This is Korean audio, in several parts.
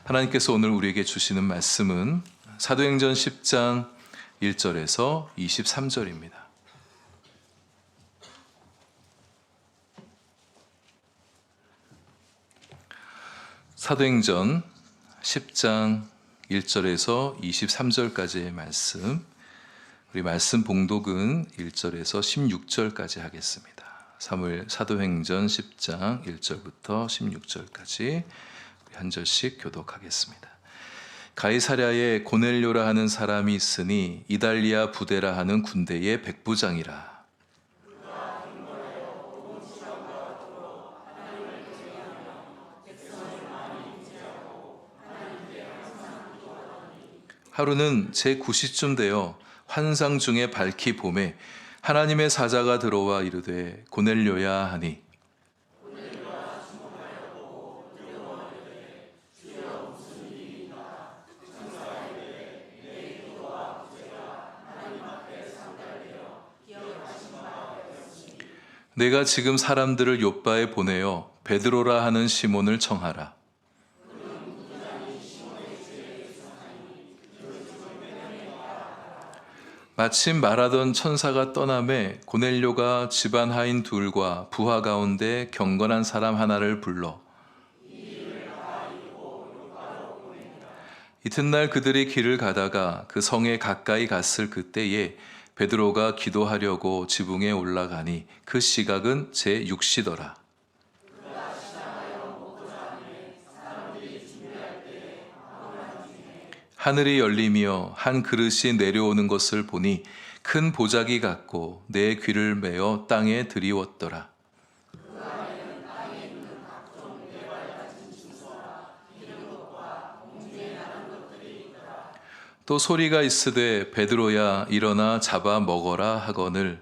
하나님께서 오늘 우리에게 주시는 말씀은 사도행전 10장 1절에서 23절입니다. 사도행전 10장 1절에서 23절까지의 말씀, 우리 말씀 봉독은 1절에서 16절까지 하겠습니다. 사도행전 10장 1절부터 16절까지 한 절씩 교독하겠습니다. 가이사랴에 고넬료라 하는 사람이 있으니 이달리아 부대라 하는 군대의 백부장이라. 하루는 제9시쯤 되어 환상 중에 밝히 봄에 하나님의 사자가 들어와 이르되 고넬료야 하니 내가 지금 사람들을 요바에 보내어 베드로라 하는 시몬을 청하라. 마침 말하던 천사가 떠나매 고넬료가 집안 하인 둘과 부하 가운데 경건한 사람 하나를 불러 이튿날 그들이 길을 가다가 그 성에 가까이 갔을 그때에 베드로가 기도하려고 지붕에 올라가니 그 시각은 제6시더라. 하늘이 열리며 한 그릇이 내려오는 것을 보니 큰 보자기 같고 내 귀를 메어 땅에 들이웠더라. 또 소리가 있으되 베드로야 일어나 잡아 먹어라 하거늘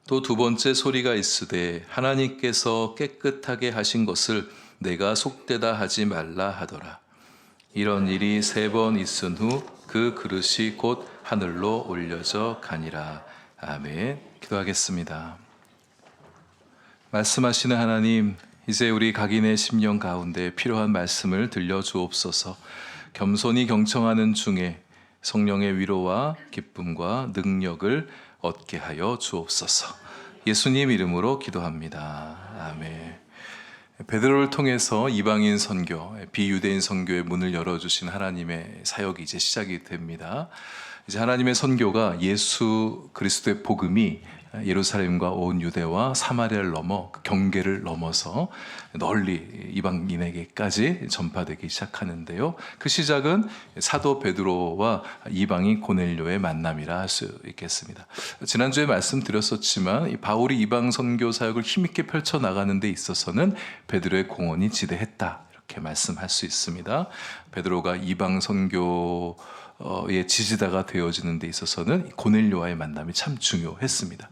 또 두 번째 소리가 있으되 하나님께서 깨끗하게 하신 것을 내가 속되다 하지 말라 하더라. 이런 일이 3번 있은 후 그 그릇이 곧 하늘로 올려져 가니라. 아멘. 기도하겠습니다. 말씀하시는 하나님, 이제 우리 각인의 심령 가운데 필요한 말씀을 들려주옵소서. 겸손히 경청하는 중에 성령의 위로와 기쁨과 능력을 얻게 하여 주옵소서. 예수님 이름으로 기도합니다. 아멘. 베드로를 통해서 이방인 선교, 비유대인 선교의 문을 열어주신 하나님의 사역이 이제 시작이 됩니다. 이제 하나님의 선교가 예수 그리스도의 복음이 예루살렘과 온 유대와 사마리아를 넘어 경계를 넘어서 널리 이방인에게까지 전파되기 시작하는데요. 그 시작은 사도 베드로와 이방인 고넬료의 만남이라 할 수 있겠습니다. 지난주에 말씀드렸었지만 이 바울이 이방 선교 사역을 힘있게 펼쳐 나가는 데 있어서는 베드로의 공헌이 지대했다, 이렇게 말씀할 수 있습니다. 베드로가 이방 선교 의 지지다가 되어지는 데 있어서는 고넬료와의 만남이 참 중요했습니다.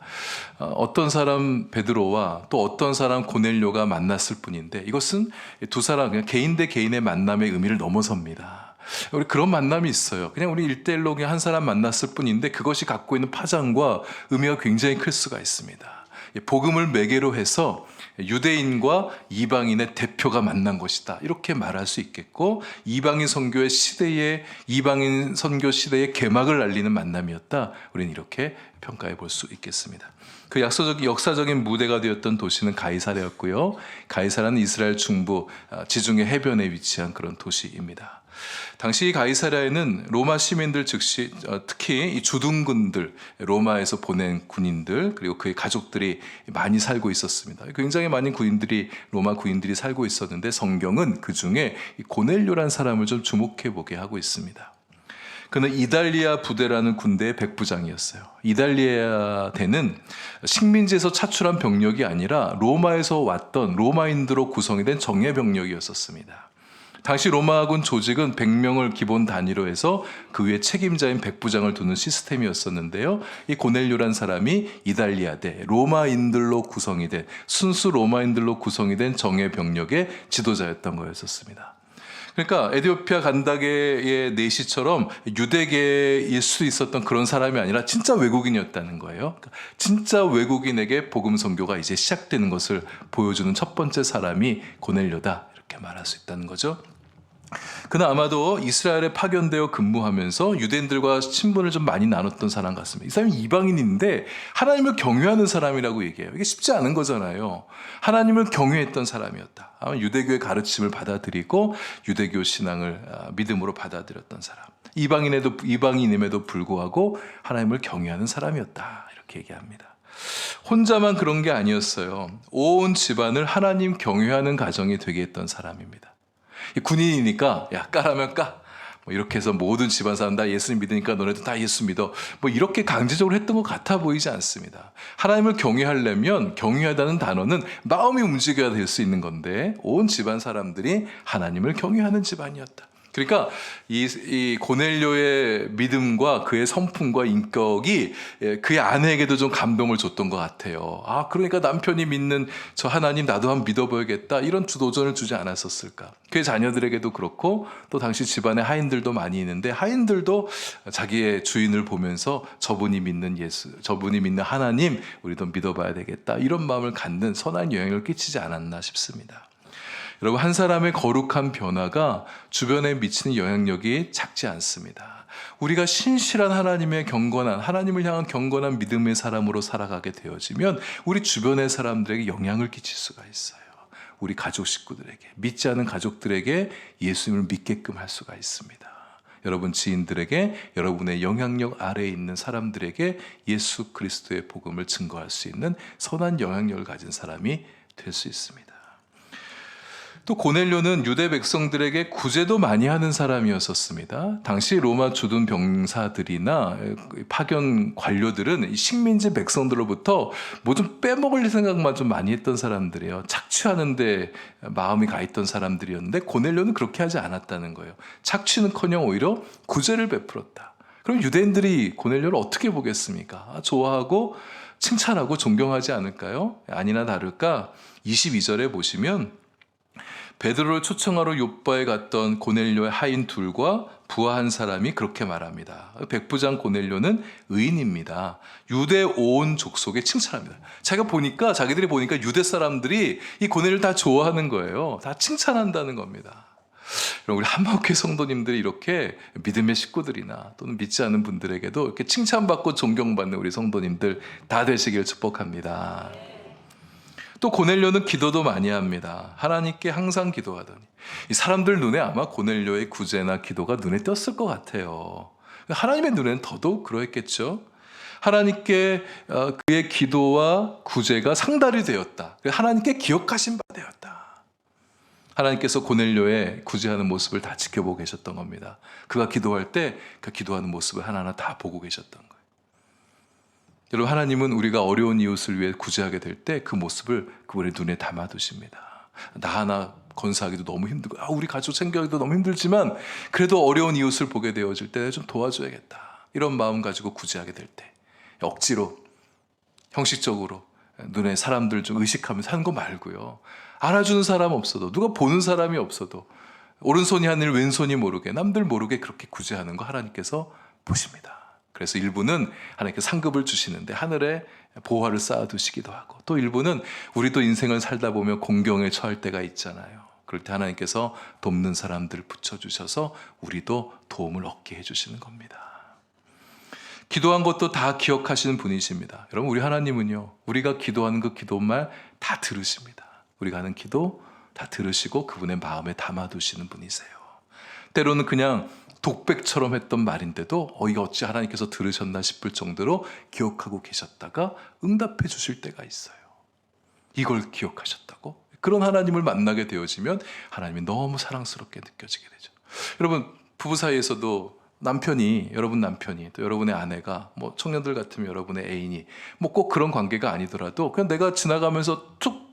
어떤 사람 베드로와 또 어떤 사람 고넬료가 만났을 뿐인데 이것은 두 사람 그냥 개인 대 개인의 만남의 의미를 넘어섭니다. 우리 그런 만남이 있어요. 그냥 우리 1대1로 그냥 한 사람 만났을 뿐인데 그것이 갖고 있는 파장과 의미가 굉장히 클 수가 있습니다. 복음을 매개로 해서 유대인과 이방인의 대표가 만난 것이다, 이렇게 말할 수 있겠고, 이방인 선교의 시대에 이방인 선교 시대의 개막을 알리는 만남이었다, 우리는 이렇게 평가해 볼 수 있겠습니다. 그 역사적인 무대가 되었던 도시는 가이사랴였고요. 가이사랴는 이스라엘 중부 지중해 해변에 위치한 그런 도시입니다. 당시 가이사랴에는 로마 시민들 즉시 특히 이 주둔군들, 로마에서 보낸 군인들, 그리고 그의 가족들이 많이 살고 있었습니다. 굉장히 많은 로마 군인들이 살고 있었는데 성경은 그 중에 고넬료란 사람을 좀 주목해 보게 하고 있습니다. 그는 이달리아 부대라는 군대의 백부장이었어요. 이달리아 대는 식민지에서 차출한 병력이 아니라 로마에서 왔던 로마인들로 구성이 된 정예 병력이었었습니다. 당시 로마군 조직은 100명을 기본 단위로 해서 그 위에 책임자인 백부장을 두는 시스템이었었는데요. 이 고넬료란 사람이 이달리아대 로마인들로 구성이 된, 순수 로마인들로 구성이 된 정예 병력의 지도자였던 거였었습니다. 그러니까 에디오피아 간다게의 내시처럼 유대계일 수 있었던 그런 사람이 아니라 진짜 외국인이었다는 거예요. 그러니까 진짜 외국인에게 복음 선교가 이제 시작되는 것을 보여주는 첫 번째 사람이 고넬료다, 이렇게 말할 수 있다는 거죠. 그는 아마도 이스라엘에 파견되어 근무하면서 유대인들과 친분을 좀 많이 나눴던 사람 같습니다. 이 사람이 이방인인데 하나님을 경외하는 사람이라고 얘기해요. 이게 쉽지 않은 거잖아요. 하나님을 경외했던 사람이었다. 아마 유대교의 가르침을 받아들이고 유대교 신앙을 믿음으로 받아들였던 사람. 이방인임에도 불구하고 하나님을 경외하는 사람이었다, 이렇게 얘기합니다. 혼자만 그런 게 아니었어요. 온 집안을 하나님 경외하는 가정이 되게 했던 사람입니다. 군인이니까 야, 까라면 까, 뭐 이렇게 해서 모든 집안 사람 다 예수님 믿으니까 너네도 다 예수 믿어, 뭐 이렇게 강제적으로 했던 것 같아 보이지 않습니다. 하나님을 경외하려면 경외하다는 단어는 마음이 움직여야 될 수 있는 건데 온 집안 사람들이 하나님을 경외하는 집안이었다. 그러니까 이 고넬료의 믿음과 그의 성품과 인격이 그의 아내에게도 좀 감동을 줬던 것 같아요. 아, 그러니까 남편이 믿는 저 하나님 나도 한번 믿어보야겠다, 이런 도전을 주지 않았었을까. 그의 자녀들에게도 그렇고 또 당시 집안에 하인들도 많이 있는데 하인들도 자기의 주인을 보면서 저분이 믿는 예수, 저분이 믿는 하나님 우리도 믿어봐야 되겠다, 이런 마음을 갖는 선한 영향을 끼치지 않았나 싶습니다. 여러분, 한 사람의 거룩한 변화가 주변에 미치는 영향력이 작지 않습니다. 우리가 신실한 하나님의 경건한, 하나님을 향한 경건한 믿음의 사람으로 살아가게 되어지면 우리 주변의 사람들에게 영향을 끼칠 수가 있어요. 우리 가족 식구들에게, 믿지 않은 가족들에게 예수님을 믿게끔 할 수가 있습니다. 여러분 지인들에게, 여러분의 영향력 아래에 있는 사람들에게 예수 그리스도의 복음을 증거할 수 있는 선한 영향력을 가진 사람이 될 수 있습니다. 또 고넬료는 유대 백성들에게 구제도 많이 하는 사람이었습니다. 당시 로마 주둔 병사들이나 파견 관료들은 식민지 백성들로부터 뭐 좀 빼먹을 생각만 좀 많이 했던 사람들이에요. 착취하는데 마음이 가 있던 사람들이었는데 고넬료는 그렇게 하지 않았다는 거예요. 착취는커녕 오히려 구제를 베풀었다. 그럼 유대인들이 고넬료를 어떻게 보겠습니까? 좋아하고 칭찬하고 존경하지 않을까요? 아니나 다를까 22절에 보시면 베드로를 초청하러 욥바에 갔던 고넬료의 하인 둘과 부하 한 사람이 그렇게 말합니다. 백부장 고넬료는 의인입니다. 유대 온 족속에 칭찬합니다. 자기들이 보니까 유대 사람들이 이 고넬료를 다 좋아하는 거예요. 다 칭찬한다는 겁니다. 우리 한마음교회 성도님들이 이렇게 믿음의 식구들이나 또는 믿지 않는 분들에게도 이렇게 칭찬받고 존경받는 우리 성도님들 다 되시길 축복합니다. 또 고넬료는 기도도 많이 합니다. 하나님께 항상 기도하더니 이 사람들 눈에 아마 고넬료의 구제나 기도가 눈에 띄었을 것 같아요. 하나님의 눈에는 더더욱 그러했겠죠. 하나님께 그의 기도와 구제가 상달이 되었다. 하나님께 기억하신 바 되었다. 하나님께서 고넬료의 구제하는 모습을 다 지켜보고 계셨던 겁니다. 그가 기도할 때 그 기도하는 모습을 하나하나 다 보고 계셨던 거예요. 여러분, 하나님은 우리가 어려운 이웃을 위해 구제하게 될 때 그 모습을 그분의 눈에 담아두십니다. 나 하나 건사하기도 너무 힘들고 우리 가족 챙겨하기도 너무 힘들지만 그래도 어려운 이웃을 보게 되어질 때 좀 도와줘야겠다, 이런 마음 가지고 구제하게 될 때 억지로 형식적으로 눈에 사람들 좀 의식하면서 하는 거 말고요. 알아주는 사람 없어도, 누가 보는 사람이 없어도 오른손이 하늘 왼손이 모르게, 남들 모르게 그렇게 구제하는 거 하나님께서 보십니다. 그래서 일부는 하나님께 상급을 주시는데 하늘에 보화를 쌓아두시기도 하고, 또 일부는 우리도 인생을 살다 보면 공경에 처할 때가 있잖아요. 그럴 때 하나님께서 돕는 사람들 붙여주셔서 우리도 도움을 얻게 해주시는 겁니다. 기도한 것도 다 기억하시는 분이십니다. 여러분, 우리 하나님은요, 우리가 기도하는 그 기도말 다 들으십니다. 우리가 하는 기도 다 들으시고 그분의 마음에 담아두시는 분이세요. 때로는 그냥 독백처럼 했던 말인데도 이거 어찌 하나님께서 들으셨나 싶을 정도로 기억하고 계셨다가 응답해 주실 때가 있어요. 이걸 기억하셨다고? 그런 하나님을 만나게 되어지면 하나님이 너무 사랑스럽게 느껴지게 되죠. 여러분, 부부 사이에서도 여러분 남편이 또 여러분의 아내가, 뭐 청년들 같으면 여러분의 애인이, 뭐 꼭 그런 관계가 아니더라도 그냥 내가 지나가면서 툭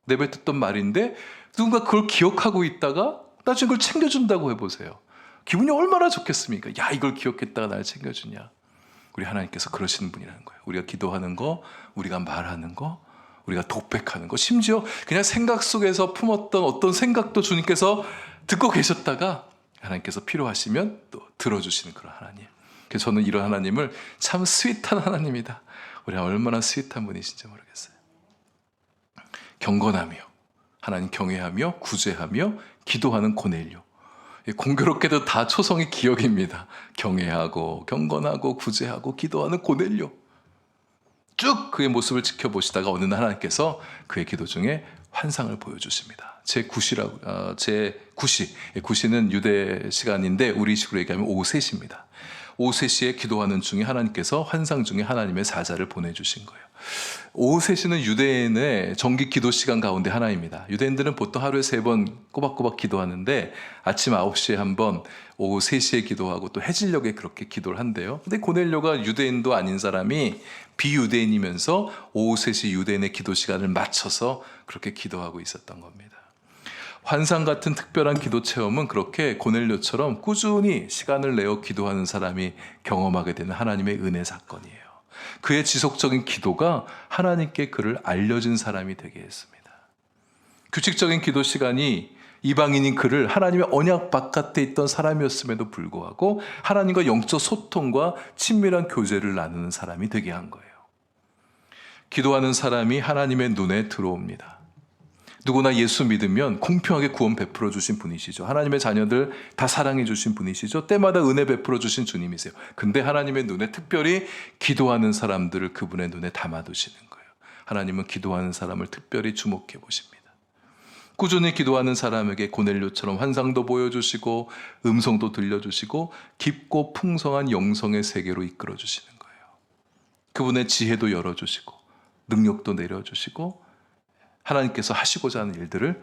내뱉었던 말인데 누군가 그걸 기억하고 있다가 나중에 그걸 챙겨준다고 해보세요. 기분이 얼마나 좋겠습니까? 야, 이걸 기억했다가 날 챙겨주냐. 우리 하나님께서 그러시는 분이라는 거예요. 우리가 기도하는 거, 우리가 말하는 거, 우리가 독백하는 것, 심지어 그냥 생각 속에서 품었던 어떤 생각도 주님께서 듣고 계셨다가 하나님께서 필요하시면 또 들어주시는 그런 하나님. 그래서 저는 이런 하나님을 참 스윗한 하나님이다. 우리가 얼마나 스윗한 분이신지 모르겠어요. 경건하며 하나님 경외하며 구제하며 기도하는 고넬료. 공교롭게도 다 초성이 기억입니다. 경외하고 경건하고 구제하고 기도하는 고넬료. 쭉 그의 모습을 지켜보시다가 어느 날 하나님께서 그의 기도 중에 환상을 보여주십니다. 구시는 유대 시간인데 우리 식으로 얘기하면 오후 3시입니다. 오후 3시에 기도하는 중에 하나님께서 환상 중에 하나님의 사자를 보내주신 거예요. 오후 3시는 유대인의 정기 기도 시간 가운데 하나입니다. 유대인들은 보통 하루에 3번 꼬박꼬박 기도하는데 아침 9시에 한 번, 오후 3시에 기도하고 또 해질녘에 그렇게 기도를 한대요. 근데 고넬료가 유대인도 아닌 사람이 비유대인이면서 오후 3시 유대인의 기도 시간을 맞춰서 그렇게 기도하고 있었던 겁니다. 환상 같은 특별한 기도 체험은 그렇게 고넬료처럼 꾸준히 시간을 내어 기도하는 사람이 경험하게 되는 하나님의 은혜 사건이에요. 그의 지속적인 기도가 하나님께 그를 알려진 사람이 되게 했습니다. 규칙적인 기도 시간이 이방인인 그를 하나님의 언약 바깥에 있던 사람이었음에도 불구하고 하나님과 영적 소통과 친밀한 교제를 나누는 사람이 되게 한 거예요. 기도하는 사람이 하나님의 눈에 들어옵니다. 누구나 예수 믿으면 공평하게 구원 베풀어 주신 분이시죠. 하나님의 자녀들 다 사랑해 주신 분이시죠. 때마다 은혜 베풀어 주신 주님이세요. 근데 하나님의 눈에 특별히 기도하는 사람들을 그분의 눈에 담아두시는 거예요. 하나님은 기도하는 사람을 특별히 주목해 보십니다. 꾸준히 기도하는 사람에게 고넬료처럼 환상도 보여주시고 음성도 들려주시고 깊고 풍성한 영성의 세계로 이끌어 주시는 거예요. 그분의 지혜도 열어주시고 능력도 내려주시고 하나님께서 하시고자 하는 일들을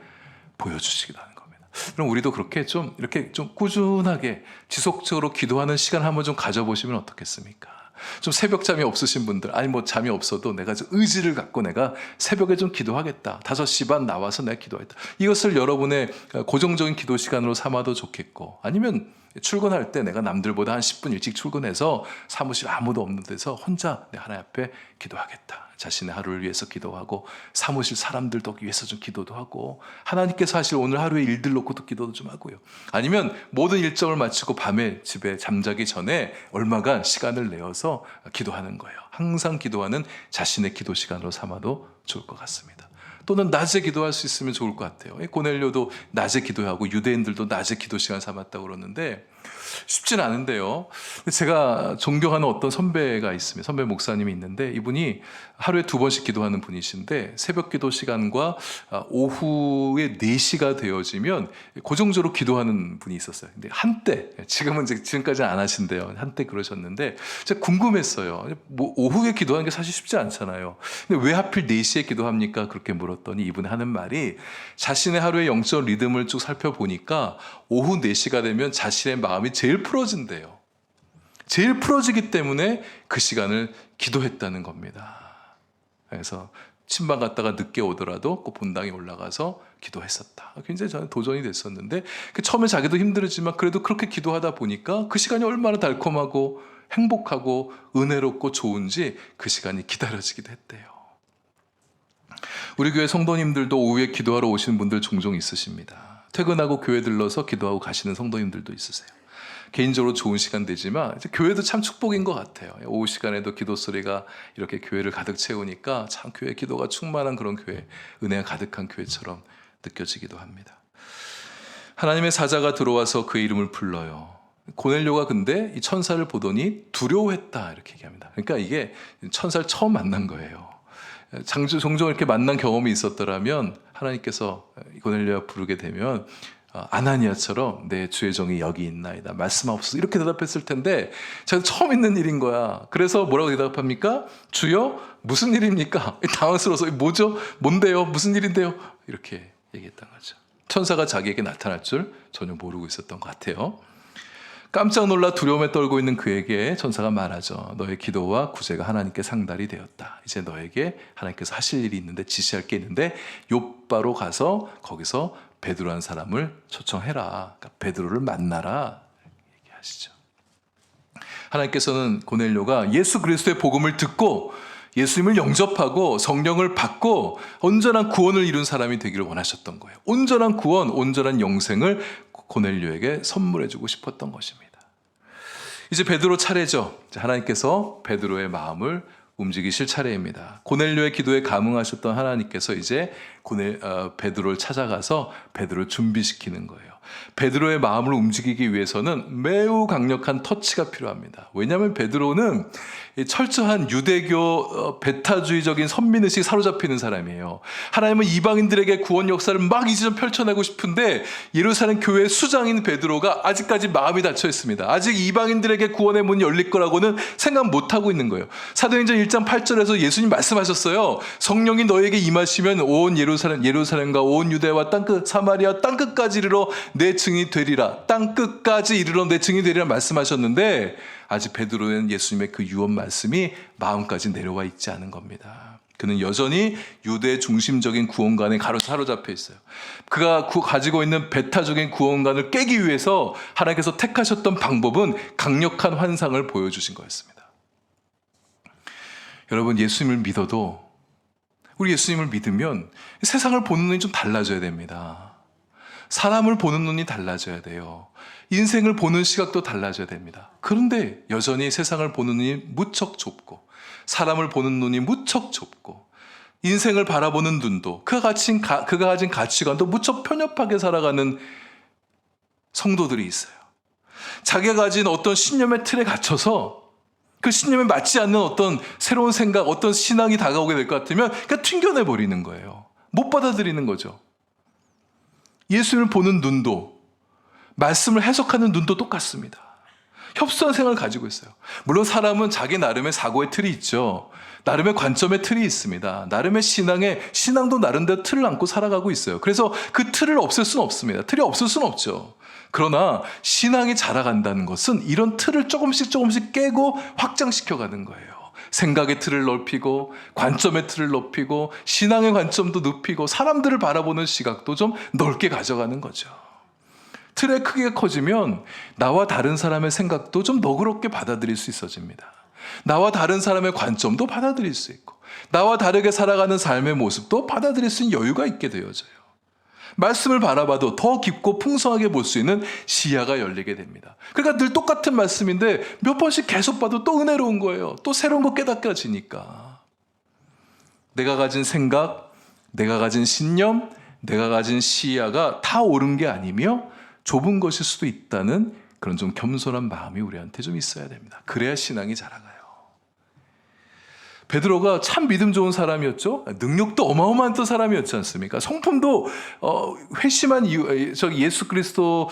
보여주시기도 하는 겁니다. 그럼 우리도 그렇게 이렇게 좀 꾸준하게 지속적으로 기도하는 시간 한번 좀 가져보시면 어떻겠습니까? 좀 새벽잠이 없으신 분들, 아니 뭐 잠이 없어도 내가 좀 의지를 갖고 내가 새벽에 좀 기도하겠다. 5시 반 나와서 내가 기도하겠다. 이것을 여러분의 고정적인 기도 시간으로 삼아도 좋겠고, 아니면 출근할 때 내가 남들보다 한 10분 일찍 출근해서 사무실 아무도 없는 데서 혼자 내 하나님 앞에 기도하겠다. 자신의 하루를 위해서 기도하고 사무실 사람들도 위해서 좀 기도도 하고 하나님께서 하실 오늘 하루의 일들 놓고도 기도도 좀 하고요. 아니면 모든 일정을 마치고 밤에 집에 잠자기 전에 얼마간 시간을 내어서 기도하는 거예요. 항상 기도하는 자신의 기도 시간으로 삼아도 좋을 것 같습니다. 또는 낮에 기도할 수 있으면 좋을 것 같아요. 고넬료도 낮에 기도하고 유대인들도 낮에 기도 시간 삼았다고 그러는데 쉽진 않은데요. 제가 존경하는 어떤 선배가 있습니다. 선배 목사님이 있는데 이분이 하루에 2번씩 기도하는 분이신데 새벽 기도 시간과 오후에 4시가 되어지면 고정적으로 기도하는 분이 있었어요. 근데 한때, 지금까지는 안 하신대요. 한때 그러셨는데 제가 궁금했어요. 뭐 오후에 기도하는 게 사실 쉽지 않잖아요. 근데 왜 하필 4시에 기도합니까? 그렇게 물었더니 이분이 하는 말이 자신의 하루의 영적 리듬을 쭉 살펴보니까 오후 4시가 되면 자신의 마음이 제일 풀어진대요. 제일 풀어지기 때문에 그 시간을 기도했다는 겁니다. 그래서 침방 갔다가 늦게 오더라도 꼭 본당에 올라가서 기도했었다. 굉장히 저는 도전이 됐었는데 처음에 자기도 힘들었지만 그래도 그렇게 기도하다 보니까 그 시간이 얼마나 달콤하고 행복하고 은혜롭고 좋은지 그 시간이 기다려지기도 했대요. 우리 교회 성도님들도 오후에 기도하러 오시는 분들 종종 있으십니다. 퇴근하고 교회 들러서 기도하고 가시는 성도님들도 있으세요. 개인적으로 좋은 시간 되지만 교회도 참 축복인 것 같아요. 오후 시간에도 기도 소리가 이렇게 교회를 가득 채우니까 참 교회 기도가 충만한 그런 교회, 은혜가 가득한 교회처럼 느껴지기도 합니다. 하나님의 사자가 들어와서 그의 이름을 불러요. 고넬료가 근데 이 천사를 보더니 두려워했다 이렇게 얘기합니다. 그러니까 이게 천사를 처음 만난 거예요. 종종 이렇게 만난 경험이 있었더라면 하나님께서 고넬료가 부르게 되면 아나니아처럼 내 주의 종이 여기 있나이다 말씀하옵소서 이렇게 대답했을 텐데 제가 처음 있는 일인 거야. 그래서 뭐라고 대답합니까? 주여 무슨 일입니까? 당황스러워서 뭐죠? 뭔데요? 무슨 일인데요? 이렇게 얘기했던 거죠. 천사가 자기에게 나타날 줄 전혀 모르고 있었던 것 같아요. 깜짝 놀라 두려움에 떨고 있는 그에게 천사가 말하죠. 너의 기도와 구제가 하나님께 상달이 되었다. 이제 너에게 하나님께서 하실 일이 있는데 지시할 게 있는데 욥바로 가서 거기서 베드로라는 사람을 초청해라. 그러니까 베드로를 만나라. 얘기하시죠. 하나님께서는 고넬료가 예수 그리스도의 복음을 듣고 예수님을 영접하고 성령을 받고 온전한 구원을 이룬 사람이 되기를 원하셨던 거예요. 온전한 구원, 온전한 영생을 고넬료에게 선물해 주고 싶었던 것입니다. 이제 베드로 차례죠. 하나님께서 베드로의 마음을 움직이실 차례입니다. 고넬료의 기도에 감응하셨던 하나님께서 이제 베드로를 찾아가서 베드로를 준비시키는 거예요. 베드로의 마음을 움직이기 위해서는 매우 강력한 터치가 필요합니다. 왜냐하면 베드로는 철저한 유대교 배타주의적인 선민의식에 사로잡히는 사람이에요. 하나님은 이방인들에게 구원 역사를 막 이제 펼쳐내고 싶은데 예루살렘 교회의 수장인 베드로가 아직까지 마음이 닫혀 있습니다. 아직 이방인들에게 구원의 문이 열릴 거라고는 생각 못하고 있는 거예요. 사도행전 1장 8절에서 예수님 말씀하셨어요. 성령이 너에게 임하시면 온 예루살렘과 온 유대와 땅끝 사마리아 땅끝까지 이르러 내 증인이 되리라. 땅끝까지 이르러 내 증인이 되리라 말씀하셨는데 아직 베드로는 예수님의 그 유언 말씀이 마음까지 내려와 있지 않은 겁니다. 그는 여전히 유대 중심적인 구원관에 사로잡혀 있어요. 그가 가지고 있는 배타적인 구원관을 깨기 위해서 하나님께서 택하셨던 방법은 강력한 환상을 보여주신 거였습니다. 여러분, 예수님을 믿어도 우리 예수님을 믿으면 세상을 보는 눈이 좀 달라져야 됩니다. 사람을 보는 눈이 달라져야 돼요. 인생을 보는 시각도 달라져야 됩니다. 그런데 여전히 세상을 보는 눈이 무척 좁고 사람을 보는 눈이 무척 좁고 인생을 바라보는 눈도 그가 가진 가치관도 무척 편협하게 살아가는 성도들이 있어요. 자기가 가진 어떤 신념의 틀에 갇혀서 그 신념에 맞지 않는 어떤 새로운 생각, 어떤 신앙이 다가오게 될 것 같으면 그냥 튕겨내버리는 거예요. 못 받아들이는 거죠. 예수님을 보는 눈도 말씀을 해석하는 눈도 똑같습니다. 협소한 생각을 가지고 있어요. 물론 사람은 자기 나름의 사고의 틀이 있죠. 나름의 관점의 틀이 있습니다. 나름의 신앙도 나름대로 틀을 안고 살아가고 있어요. 그래서 그 틀을 없앨 수는 없습니다. 틀이 없을 수는 없죠. 그러나 신앙이 자라간다는 것은 이런 틀을 조금씩 깨고 확장시켜가는 거예요. 생각의 틀을 넓히고 관점의 틀을 높이고 신앙의 관점도 높이고 사람들을 바라보는 시각도 좀 넓게 가져가는 거죠. 틀의 크기가 커지면 나와 다른 사람의 생각도 좀 너그럽게 받아들일 수 있어집니다. 나와 다른 사람의 관점도 받아들일 수 있고 나와 다르게 살아가는 삶의 모습도 받아들일 수 있는 여유가 있게 되어져요. 말씀을 바라봐도 더 깊고 풍성하게 볼 수 있는 시야가 열리게 됩니다. 그러니까 늘 똑같은 말씀인데 몇 번씩 계속 봐도 또 은혜로운 거예요. 또 새로운 거 깨닫겨지니까. 내가 가진 생각, 내가 가진 신념, 내가 가진 시야가 다 옳은 게 아니며 좁은 것일 수도 있다는 그런 좀 겸손한 마음이 우리한테 좀 있어야 됩니다. 그래야 신앙이 자라가요. 베드로가 참 믿음 좋은 사람이었죠. 능력도 어마어마한 또 사람이었지 않습니까? 성품도 회심한 이후 예수 그리스도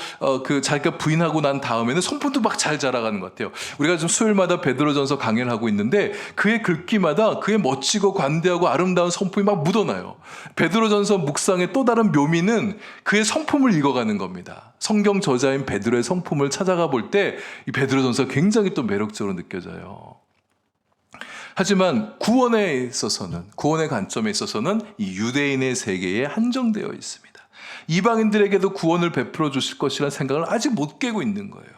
자기가 부인하고 난 다음에는 성품도 막 잘 자라가는 것 같아요. 우리가 좀 수요일마다 베드로전서 강연을 하고 있는데 그의 글귀마다 그의 멋지고 관대하고 아름다운 성품이 막 묻어나요. 베드로전서 묵상의 또 다른 묘미는 그의 성품을 읽어가는 겁니다. 성경 저자인 베드로의 성품을 찾아가 볼 때 이 베드로전서가 굉장히 또 매력적으로 느껴져요. 하지만 구원의 관점에 있어서는 이 유대인의 세계에 한정되어 있습니다. 이방인들에게도 구원을 베풀어 주실 것이라는 생각을 아직 못 깨고 있는 거예요.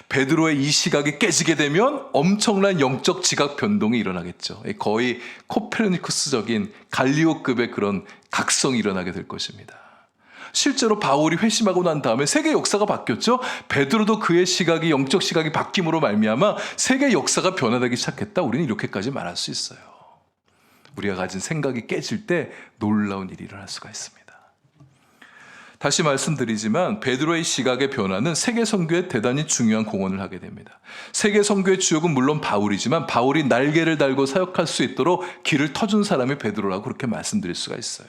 베드로의 이 시각이 깨지게 되면 엄청난 영적 지각 변동이 일어나겠죠. 거의 코페르니쿠스적인 갈리오급의 그런 각성이 일어나게 될 것입니다. 실제로 바울이 회심하고 난 다음에 세계 역사가 바뀌었죠. 베드로도 그의 시각이 영적 시각이 바뀜으로 말미암아 세계 역사가 변화되기 시작했다. 우리는 이렇게까지 말할 수 있어요. 우리가 가진 생각이 깨질 때 놀라운 일이 일어날 수가 있습니다. 다시 말씀드리지만 베드로의 시각의 변화는 세계 선교에 대단히 중요한 공헌을 하게 됩니다. 세계 선교의 주역은 물론 바울이지만 바울이 날개를 달고 사역할 수 있도록 길을 터준 사람이 베드로라고 그렇게 말씀드릴 수가 있어요.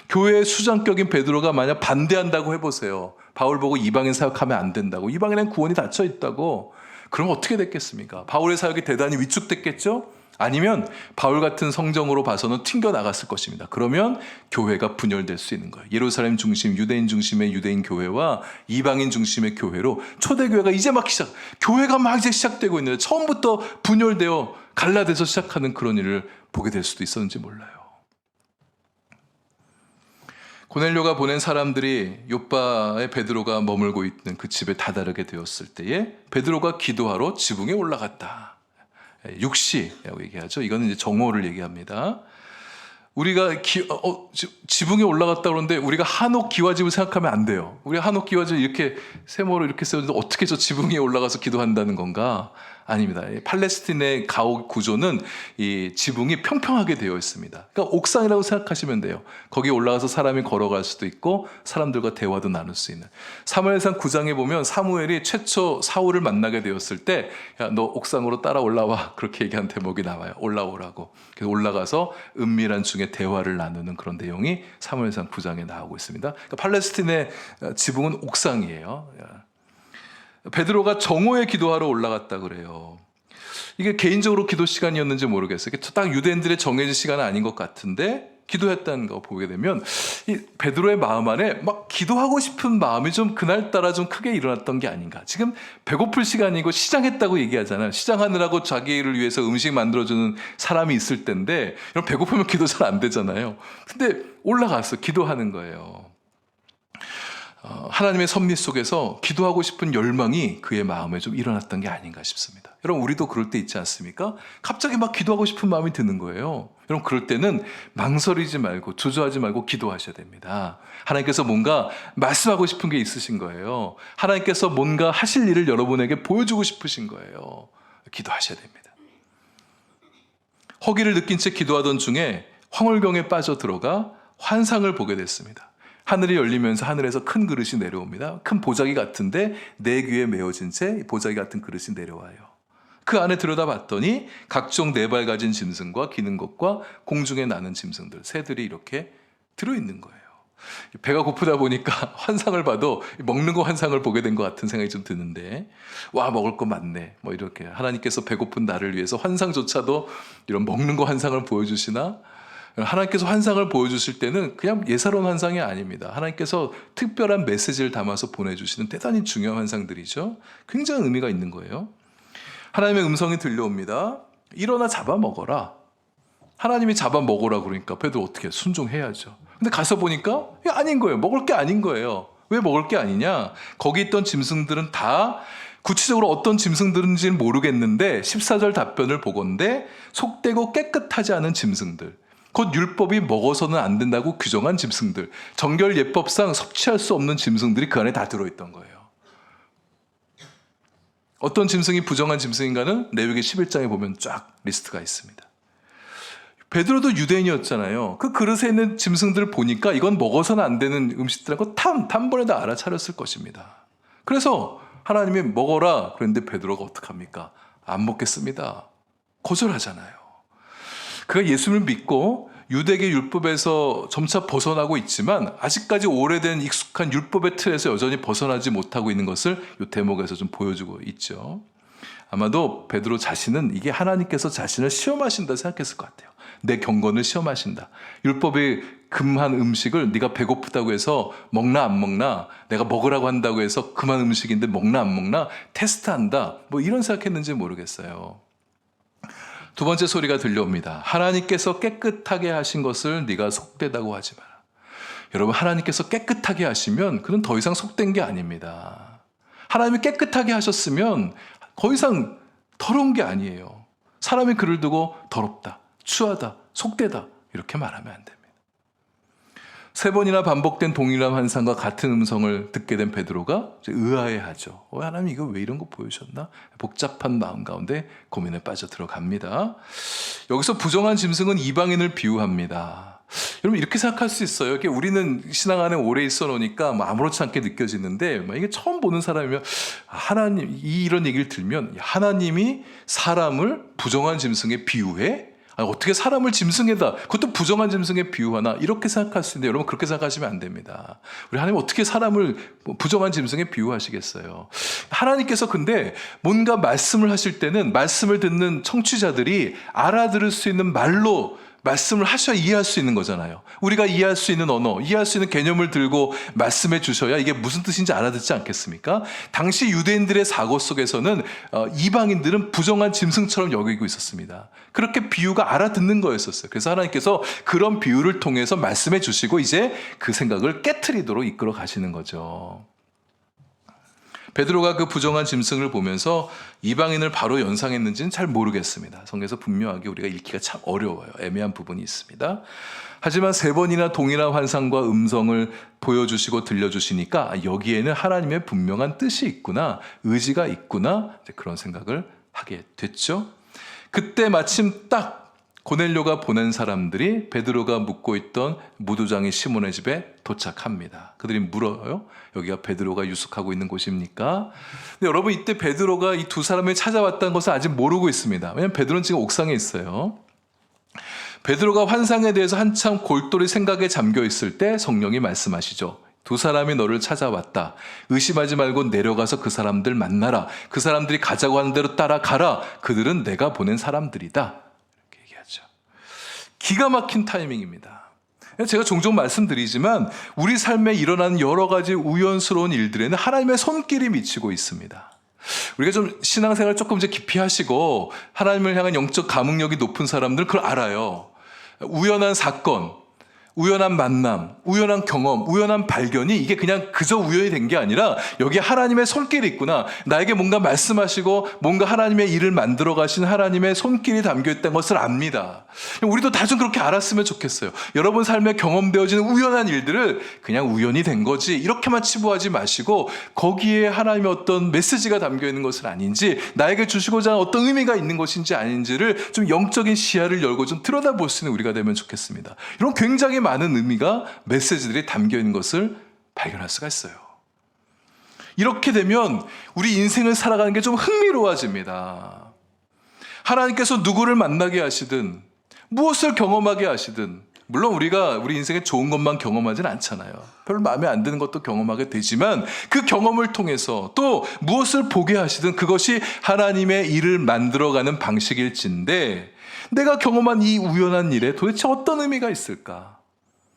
교회의 수장격인 베드로가 만약 반대한다고 해보세요. 바울 보고 이방인 사역하면 안 된다고, 이방인은 구원이 닫혀 있다고, 그럼 어떻게 됐겠습니까? 바울의 사역이 대단히 위축됐겠죠? 아니면 바울 같은 성정으로 봐서는 튕겨나갔을 것입니다. 그러면 교회가 분열될 수 있는 거예요. 예루살렘 중심, 유대인 중심의 유대인 교회와 이방인 중심의 교회로 초대교회가 이제 교회가 막 이제 시작되고 있는데 처음부터 분열되어 갈라져서 시작하는 그런 일을 보게 될 수도 있었는지 몰라요. 고넬료가 보낸 사람들이 욥바의 베드로가 머물고 있는 그 집에 다다르게 되었을 때에 베드로가 기도하러 지붕에 올라갔다. 육시라고 얘기하죠. 이거는 이제 정오를 얘기합니다. 우리가 지붕에 올라갔다 그러는데 우리가 한옥 기와집을 생각하면 안 돼요. 우리가 한옥 기와집을 이렇게 세모로 이렇게 세우는데 어떻게 저 지붕 위에 올라가서 기도한다는 건가? 아닙니다. 팔레스틴의 가옥 구조는 이 지붕이 평평하게 되어 있습니다. 그러니까 옥상이라고 생각하시면 돼요. 거기 올라가서 사람이 걸어갈 수도 있고 사람들과 대화도 나눌 수 있는. 사무엘상 9장에 보면 사무엘이 최초 사울을 만나게 되었을 때 야, 너 옥상으로 따라 올라와. 그렇게 얘기한 대목이 나와요. 올라오라고. 그래서 올라가서 은밀한 중에 대화를 나누는 그런 내용이 사무엘상 9장에 나오고 있습니다. 그러니까 팔레스틴의 지붕은 옥상이에요. 베드로가 정오에 기도하러 올라갔다 그래요. 이게 개인적으로 기도 시간이었는지 모르겠어요. 딱 유대인들의 정해진 시간은 아닌 것 같은데 기도했다는 거 보게 되면 이 베드로의 마음 안에 막 기도하고 싶은 마음이 좀 그날따라 좀 크게 일어났던 게 아닌가. 지금 배고플 시간이고 시장했다고 얘기하잖아요. 시장하느라고 자기를 위해서 음식 만들어주는 사람이 있을 텐데 이런 배고프면 기도 잘 안 되잖아요. 근데 올라가서 기도하는 거예요. 하나님의 섭리 속에서 기도하고 싶은 열망이 그의 마음에 좀 일어났던 게 아닌가 싶습니다. 여러분 우리도 그럴 때 있지 않습니까? 갑자기 막 기도하고 싶은 마음이 드는 거예요. 여러분 그럴 때는 망설이지 말고 주저하지 말고 기도하셔야 됩니다. 하나님께서 뭔가 말씀하고 싶은 게 있으신 거예요. 하나님께서 뭔가 하실 일을 여러분에게 보여주고 싶으신 거예요. 기도하셔야 됩니다. 허기를 느낀 채 기도하던 중에 황홀경에 빠져들어가 환상을 보게 됐습니다. 하늘이 열리면서 하늘에서 큰 그릇이 내려옵니다. 큰 보자기 같은데 네 귀에 메어진 채 보자기 같은 그릇이 내려와요. 그 안에 들여다봤더니 각종 네 발 가진 짐승과 기는 것과 공중에 나는 짐승들, 새들이 이렇게 들어있는 거예요. 배가 고프다 보니까 환상을 봐도 먹는 거 환상을 보게 된 것 같은 생각이 좀 드는데 와 먹을 거 많네 뭐 이렇게 하나님께서 배고픈 나를 위해서 환상조차도 이런 먹는 거 환상을 보여주시나? 하나님께서 환상을 보여주실 때는 그냥 예사로운 환상이 아닙니다. 하나님께서 특별한 메시지를 담아서 보내주시는 대단히 중요한 환상들이죠. 굉장히 의미가 있는 거예요. 하나님의 음성이 들려옵니다. 일어나 잡아먹어라. 하나님이 잡아먹으라 그러니까 베드로 어떻게 순종해야죠. 근데 가서 보니까 아닌 거예요. 먹을 게 아닌 거예요. 왜 먹을 게 아니냐? 거기 있던 짐승들은 다 구체적으로 어떤 짐승들인지는 모르겠는데 14절 답변을 보건대 속되고 깨끗하지 않은 짐승들, 곧 율법이 먹어서는 안 된다고 규정한 짐승들, 정결 예법상 섭취할 수 없는 짐승들이 그 안에 다 들어있던 거예요. 어떤 짐승이 부정한 짐승인가는 레위기 11장에 보면 쫙 리스트가 있습니다. 베드로도 유대인이었잖아요. 그 그릇에 있는 짐승들을 보니까 이건 먹어서는 안 되는 음식들이라고 단번에 다 알아차렸을 것입니다. 그래서 하나님이 먹어라 그랬는데 베드로가 어떡합니까? 안 먹겠습니다. 거절하잖아요. 그가 예수님을 믿고 유대계 율법에서 점차 벗어나고 있지만 아직까지 오래된 익숙한 율법의 틀에서 여전히 벗어나지 못하고 있는 것을 이 대목에서 좀 보여주고 있죠. 아마도 베드로 자신은 이게 하나님께서 자신을 시험하신다 생각했을 것 같아요. 내 경건을 시험하신다. 율법이 금한 음식을 네가 배고프다고 해서 먹나 안 먹나, 내가 먹으라고 한다고 해서 금한 음식인데 먹나 안 먹나 테스트한다. 뭐 이런 생각했는지 모르겠어요. 두 번째 소리가 들려옵니다. 하나님께서 깨끗하게 하신 것을 네가 속되다고 하지 마라. 여러분 하나님께서 깨끗하게 하시면 그는 더 이상 속된 게 아닙니다. 하나님이 깨끗하게 하셨으면 더 이상 더러운 게 아니에요. 사람이 그를 두고 더럽다, 추하다, 속되다 이렇게 말하면 안 됩니다. 세 번이나 반복된 동일한 환상과 같은 음성을 듣게 된 베드로가 의아해하죠. 하나님 이거 왜 이런 거 보여주셨나? 복잡한 마음 가운데 고민에 빠져 들어갑니다. 여기서 부정한 짐승은 이방인을 비유합니다. 여러분 이렇게 생각할 수 있어요. 우리는 신앙 안에 오래 있어 놓으니까 아무렇지 않게 느껴지는데 이게 처음 보는 사람이면 하나님 이런 얘기를 들으면 하나님이 사람을 부정한 짐승에 비유해? 어떻게 사람을 짐승에다 그것도 부정한 짐승에 비유하나 이렇게 생각할 수 있는데 여러분 그렇게 생각하시면 안 됩니다. 우리 하나님 어떻게 사람을 부정한 짐승에 비유하시겠어요? 하나님께서 근데 뭔가 말씀을 하실 때는 말씀을 듣는 청취자들이 알아들을 수 있는 말로 말씀을 하셔야 이해할 수 있는 거잖아요. 우리가 이해할 수 있는 언어, 이해할 수 있는 개념을 들고 말씀해 주셔야 이게 무슨 뜻인지 알아듣지 않겠습니까? 당시 유대인들의 사고 속에서는 이방인들은 부정한 짐승처럼 여기고 있었습니다. 그렇게 비유가 알아듣는 거였었어요. 그래서 하나님께서 그런 비유를 통해서 말씀해 주시고 이제 그 생각을 깨트리도록 이끌어 가시는 거죠. 베드로가 그 부정한 짐승을 보면서 이방인을 바로 연상했는지는 잘 모르겠습니다. 성경에서 분명하게 우리가 읽기가 참 어려워요. 애매한 부분이 있습니다. 하지만 3번이나 동일한 환상과 음성을 보여주시고 들려주시니까 여기에는 하나님의 분명한 뜻이 있구나, 의지가 있구나, 그런 생각을 하게 됐죠. 그때 마침 딱 고넬료가 보낸 사람들이 베드로가 묵고 있던 무도장이 시몬의 집에 도착합니다. 그들이 물어요. 여기가 베드로가 유숙하고 있는 곳입니까? 근데 여러분, 이때 베드로가 이 두 사람을 찾아왔다는 것을 아직 모르고 있습니다. 왜냐하면 베드로는 지금 옥상에 있어요. 베드로가 환상에 대해서 한참 골똘히 생각에 잠겨 있을 때 성령이 말씀하시죠. 2 사람이 너를 찾아왔다. 의심하지 말고 내려가서 그 사람들 만나라. 그 사람들이 가자고 하는 대로 따라가라. 그들은 내가 보낸 사람들이다. 이렇게 얘기하죠. 기가 막힌 타이밍입니다. 제가 종종 말씀드리지만 우리 삶에 일어나는 여러 가지 우연스러운 일들에는 하나님의 손길이 미치고 있습니다. 우리가 좀 신앙생활 조금 이제 깊이 하시고 하나님을 향한 영적 감흥력이 높은 사람들은 그걸 알아요. 우연한 사건, 우연한 만남, 우연한 경험, 우연한 발견이 이게 그냥 그저 우연이 된 게 아니라 여기에 하나님의 손길이 있구나. 나에게 뭔가 말씀하시고 뭔가 하나님의 일을 만들어 가신 하나님의 손길이 담겨있다는 것을 압니다. 우리도 다 좀 그렇게 알았으면 좋겠어요. 여러분 삶에 경험되어지는 우연한 일들을 그냥 우연이 된 거지 이렇게만 치부하지 마시고 거기에 하나님의 어떤 메시지가 담겨있는 것은 아닌지, 나에게 주시고자 하는 어떤 의미가 있는 것인지 아닌지를 좀 영적인 시야를 열고 좀 들여다볼 수 있는 우리가 되면 좋겠습니다. 이런 굉장히 많은 의미가, 메시지들이 담겨있는 것을 발견할 수가 있어요. 이렇게 되면 우리 인생을 살아가는 게 좀 흥미로워집니다. 하나님께서 누구를 만나게 하시든 무엇을 경험하게 하시든, 물론 우리가 우리 인생에 좋은 것만 경험하진 않잖아요. 별로 마음에 안 드는 것도 경험하게 되지만 그 경험을 통해서 또 무엇을 보게 하시든 그것이 하나님의 일을 만들어가는 방식일진데, 내가 경험한 이 우연한 일에 도대체 어떤 의미가 있을까?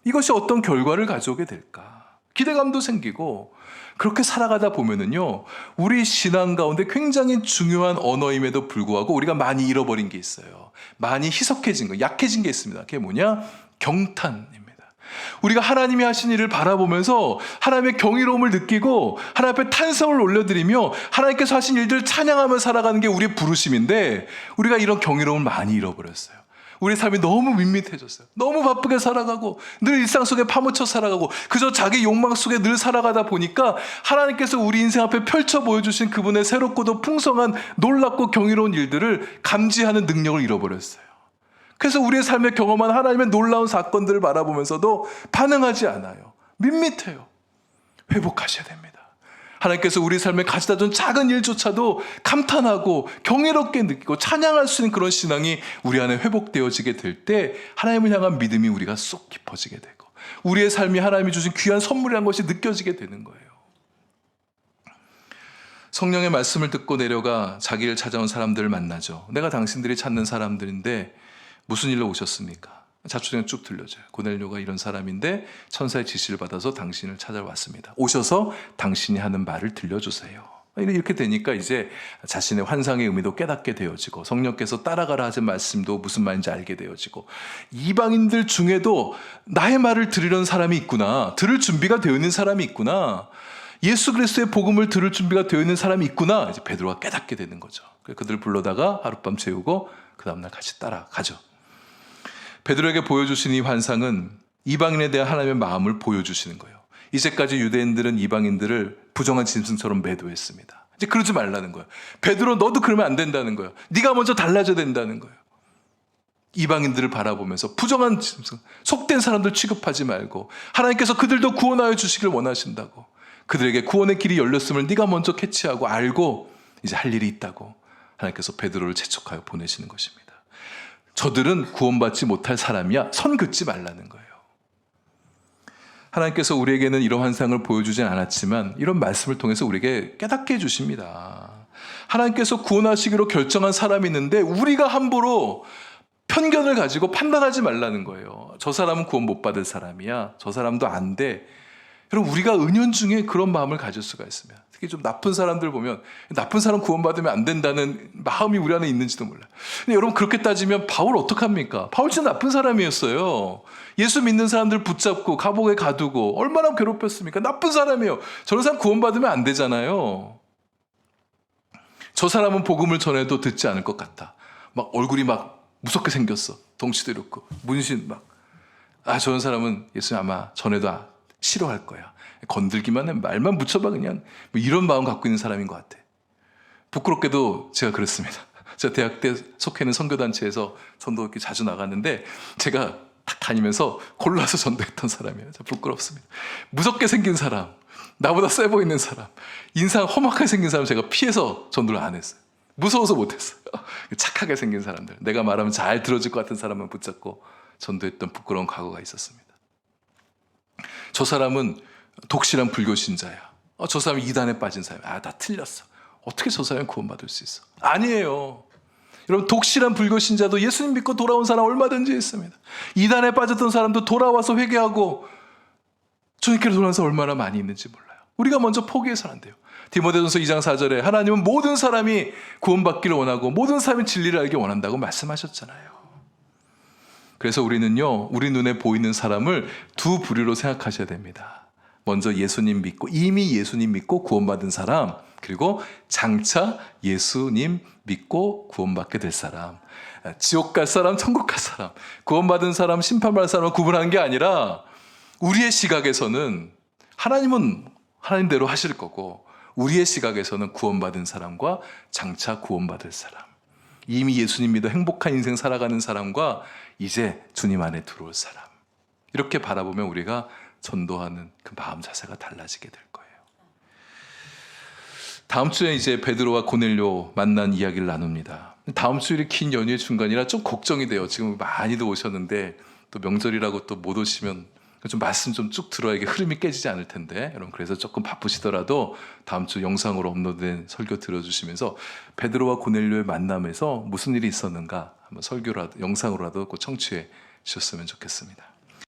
이것이 어떤 결과를 가져오게 될까? 기대감도 생기고, 그렇게 살아가다 보면은요, 우리 신앙 가운데 굉장히 중요한 언어임에도 불구하고 우리가 많이 잃어버린 게 있어요. 많이 희석해진 거, 약해진 게 있습니다. 그게 뭐냐? 경탄입니다. 우리가 하나님이 하신 일을 바라보면서 하나님의 경이로움을 느끼고 하나님 앞에 탄성을 올려드리며 하나님께서 하신 일들을 찬양하며 살아가는 게 우리의 부르심인데, 우리가 이런 경이로움을 많이 잃어버렸어요. 우리 삶이 너무 밋밋해졌어요. 너무 바쁘게 살아가고 늘 일상 속에 파묻혀 살아가고 그저 자기 욕망 속에 늘 살아가다 보니까 하나님께서 우리 인생 앞에 펼쳐 보여주신 그분의 새롭고도 풍성한 놀랍고 경이로운 일들을 감지하는 능력을 잃어버렸어요. 그래서 우리의 삶에 경험한 하나님의 놀라운 사건들을 바라보면서도 반응하지 않아요. 밋밋해요. 회복하셔야 됩니다. 하나님께서 우리 삶에 가져다 준 작은 일조차도 감탄하고 경이롭게 느끼고 찬양할 수 있는 그런 신앙이 우리 안에 회복되어지게 될 때 하나님을 향한 믿음이 우리가 쏙 깊어지게 되고 우리의 삶이 하나님이 주신 귀한 선물이라는 것이 느껴지게 되는 거예요. 성령의 말씀을 듣고 내려가 자기를 찾아온 사람들을 만나죠. 내가 당신들이 찾는 사람들인데 무슨 일로 오셨습니까? 자초지에 쭉 들려줘요. 고넬료가 이런 사람인데 천사의 지시를 받아서 당신을 찾아왔습니다. 오셔서 당신이 하는 말을 들려주세요. 이렇게 되니까 이제 자신의 환상의 의미도 깨닫게 되어지고 성령께서 따라가라 하신 말씀도 무슨 말인지 알게 되어지고, 이방인들 중에도 나의 말을 들으려는 사람이 있구나, 들을 준비가 되어 있는 사람이 있구나, 예수 그리스도의 복음을 들을 준비가 되어 있는 사람이 있구나, 이제 베드로가 깨닫게 되는 거죠. 그들을 불러다가 하룻밤 재우고 그 다음날 같이 따라가죠. 베드로에게 보여주신 이 환상은 이방인에 대한 하나님의 마음을 보여주시는 거예요. 이제까지 유대인들은 이방인들을 부정한 짐승처럼 매도했습니다. 이제 그러지 말라는 거예요. 베드로, 너도 그러면 안 된다는 거예요. 네가 먼저 달라져야 된다는 거예요. 이방인들을 바라보면서 부정한 짐승, 속된 사람들 취급하지 말고 하나님께서 그들도 구원하여 주시길 원하신다고, 그들에게 구원의 길이 열렸음을 네가 먼저 캐치하고 알고 이제 할 일이 있다고 하나님께서 베드로를 재촉하여 보내시는 것입니다. 저들은 구원받지 못할 사람이야. 선 긋지 말라는 거예요. 하나님께서 우리에게는 이런 환상을 보여주진 않았지만 이런 말씀을 통해서 우리에게 깨닫게 해주십니다. 하나님께서 구원하시기로 결정한 사람이 있는데 우리가 함부로 편견을 가지고 판단하지 말라는 거예요. 저 사람은 구원 못 받을 사람이야. 저 사람도 안 돼. 여러분, 우리가 은연중에 그런 마음을 가질 수가 있습니다. 특히 좀 나쁜 사람들 보면 나쁜 사람 구원받으면 안 된다는 마음이 우리 안에 있는지도 몰라요. 근데 여러분, 그렇게 따지면 바울 어떡합니까? 바울 진짜 나쁜 사람이었어요. 예수 믿는 사람들 붙잡고 감옥에 가두고 얼마나 괴롭혔습니까? 나쁜 사람이에요. 저런 사람 구원받으면 안 되잖아요. 저 사람은 복음을 전해도 듣지 않을 것 같다. 막 얼굴이 막 무섭게 생겼어. 덩치도 이렇고 문신 막. 저런 사람은 예수님 아마 전해도 싫어할 거야. 건들기만 해 말만 붙여봐 그냥. 뭐 이런 마음 갖고 있는 사람인 것 같아. 부끄럽게도 제가 그랬습니다. 제가 대학 때 속해 있는 선교단체에서 전도 이렇게 자주 나갔는데 제가 딱 다니면서 골라서 전도했던 사람이에요. 부끄럽습니다. 무섭게 생긴 사람, 나보다 세 보이는 사람, 인상 험악하게 생긴 사람 제가 피해서 전도를 안 했어요. 무서워서 못했어요. 착하게 생긴 사람들, 내가 말하면 잘 들어줄 것 같은 사람만 붙잡고 전도했던 부끄러운 과거가 있었습니다. 저 사람은 독실한 불교 신자야. 저 사람이 이단에 빠진 사람이야. 나 틀렸어. 어떻게 저 사람이 구원받을 수 있어? 아니에요. 여러분, 독실한 불교 신자도 예수님 믿고 돌아온 사람 얼마든지 있습니다. 이단에 빠졌던 사람도 돌아와서 회개하고 주님께로 돌아와서 얼마나 많이 있는지 몰라요. 우리가 먼저 포기해서는 안 돼요. 디모데전서 2장 4절에 하나님은 모든 사람이 구원받기를 원하고 모든 사람이 진리를 알기 원한다고 말씀하셨잖아요. 그래서 우리는요, 우리 눈에 보이는 사람을 두 부류로 생각하셔야 됩니다. 먼저 예수님 믿고 이미 예수님 믿고 구원받은 사람, 그리고 장차 예수님 믿고 구원받게 될 사람. 지옥 갈 사람, 천국 갈 사람, 구원받은 사람, 심판받을 사람을 구분하는 게 아니라 우리의 시각에서는 하나님은 하나님대로 하실 거고 우리의 시각에서는 구원받은 사람과 장차 구원받을 사람, 이미 예수님 믿어 행복한 인생 살아가는 사람과 이제 주님 안에 들어올 사람, 이렇게 바라보면 우리가 전도하는 그 마음 자세가 달라지게 될 거예요. 다음 주에 이제 베드로와 고넬료 만난 이야기를 나눕니다. 다음 주일이 긴 연휴의 중간이라 좀 걱정이 돼요. 지금 많이들 오셨는데 또 명절이라고 또 못 오시면 좀 말씀 좀 쭉 들어야 이게 흐름이 깨지지 않을 텐데, 여러분 그래서 조금 바쁘시더라도 다음 주 영상으로 업로드된 설교 들어주시면서 베드로와 고넬료의 만남에서 무슨 일이 있었는가 한번 설교라도 영상으로라도 꼭 청취해 주셨으면 좋겠습니다.